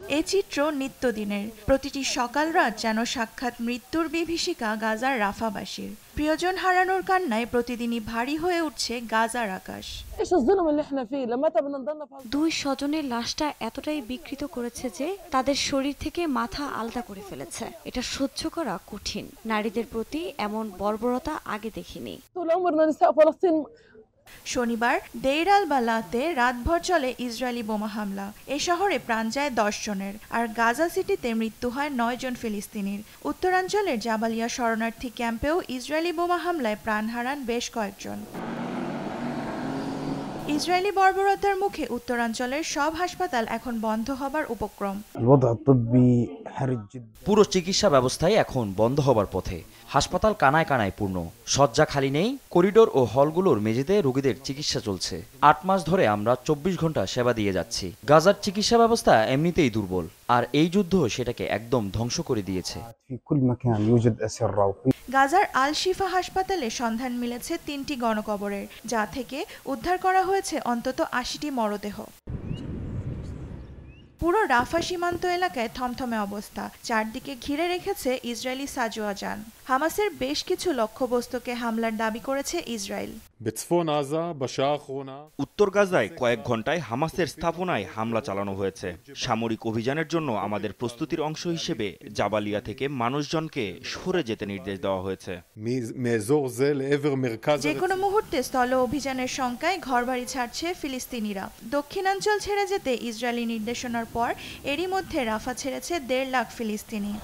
এ চিত্র নিত্যদিনের। প্রতিটি সকাল রাত যেন সাক্ষাৎ মৃত্যুর বিভীষিকা গাজার রাফাবাসীর। প্রিয়জন হারানোর কান্নায় প্রতিদিনই ভারী হয়ে উঠছে গাজার আকাশ। দুই স্বজনের লাশটা এতটাই বিকৃত করেছে যে তাদের শরীর থেকে মাথা আলাদা করে ফেলেছে। এটা সহ্য করা কঠিন। নারীদের প্রতি এমন বর্বরতা আগে দেখিনি। শনিবার দেইর আল বালাতে রাতভর চলে ইসরায়েলি বোমা হামলা। এ শহরে প্রাণ যায় 10 জনের, আর গাজা সিটিতে মৃত্যু হয় 9 জন ফিলিস্তিনির। উত্তরাঞ্চলের জাবালিয়া শরণার্থী ক্যাম্পেও ইসরায়েলি বোমা হামলায় প্রাণ হারান বেশ কয়েকজন। ইসরায়েলি বর্বরতার মুখে উত্তরাঞ্চলের সব হাসপাতাল এখন বন্ধ হবার উপক্রম। পুরো চিকিৎসা ব্যবস্থাই এখন বন্ধ হবার পথে। হাসপাতাল কানায় কানায় পূর্ণ, শয্যা খালি নেই। করিডোর ও হলগুলোর মেঝেতে রোগীদের চিকিৎসা চলছে। 8 মাস ধরে আমরা 24 ঘন্টা সেবা দিয়ে যাচ্ছি। গাজার চিকিৎসা ব্যবস্থা এমনিতেই দুর্বল, আর এই যুদ্ধ সেটাকে একদম ধ্বংস করে দিয়েছে। গাজার আল শিফা হাসপাতালে সন্ধান মিলেছে 3টি গণকবরের, যা থেকে উদ্ধার করা হয়েছে অন্তত 80টি মরদেহ। পুরো রাফা সীমান্ত এলাকায় থমথমে অবস্থা। চারদিকে ঘিরে রেখেছে ইসরায়েলি সাজোয়া যান। হামাসের বেশ কিছু লক্ষ্যবস্তুকে হামলার দাবি করেছে ইসরায়েল। উত্তর গাজায় কয়েক ঘন্টায় হামাসের স্থাপনায় হামলা চালানো হয়েছে। সামরিক অভিযানের জন্য আমাদের প্রস্তুতির অংশ হিসেবে জাবালিয়া থেকে মানুষজনকে সরে যেতে নির্দেশ দেওয়া হয়েছে। যে কোনো মুহূর্তে স্থল অভিযানের শঙ্কায় ঘরবাড়ি ছাড়ছে ফিলিস্তিনিরা। দক্ষিণাঞ্চল ছেড়ে যেতে ইসরায়েলি নির্দেশনার পর এরই মধ্যে রাফা ছেড়েছে 1.5 লাখ ফিলিস্তিনি।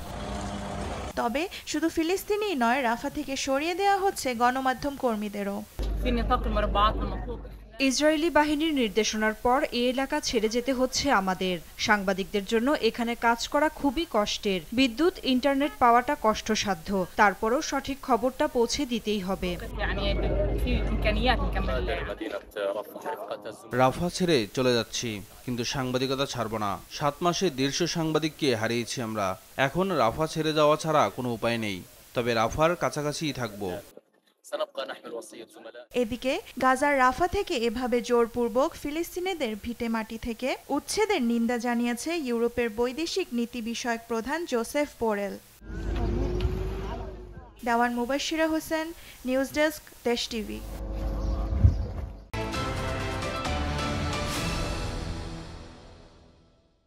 তবে শুধু ফিলিস্তিনি নয়, রাফা থেকে সরিয়ে দেওয়া হচ্ছে গণমাধ্যম কর্মীদেরও। ইসরায়েলি বাহিনীর নির্দেশনার পর এই এলাকা ছেড়ে যেতে হচ্ছে আমাদের। সাংবাদিকদের জন্য এখানে কাজ করা খুবই কষ্টের। বিদ্যুৎ, ইন্টারনেট পাওয়াটা কষ্টসাধ্য। তারপরও সঠিক খবরটা পৌঁছে দিতেই হবে। রাফা ছেড়ে চলে যাচ্ছি, কিন্তু সাংবাদিকতা ছাড়ব না। 7 মাসে 150 সাংবাদিককে হারিয়েছি আমরা। এখন রাফা ছেড়ে যাওয়া ছাড়া কোনো উপায় নেই, তবে রাফার কাছাকাছিই থাকবো। এদিকে গাজার রাফা থেকে এভাবে জোরপূর্বক ফিলিস্তিনিদের ভিটে মাটি থেকে উচ্ছেদের নিন্দা জানিয়েছে ইউরোপের বৈদেশিক নীতি বিষয়ক প্রধান জোসেফ বোরেল। দেওয়ান মুবাশশিরা হোসেন, নিউজ ডেস্ক, দেশ টিভি।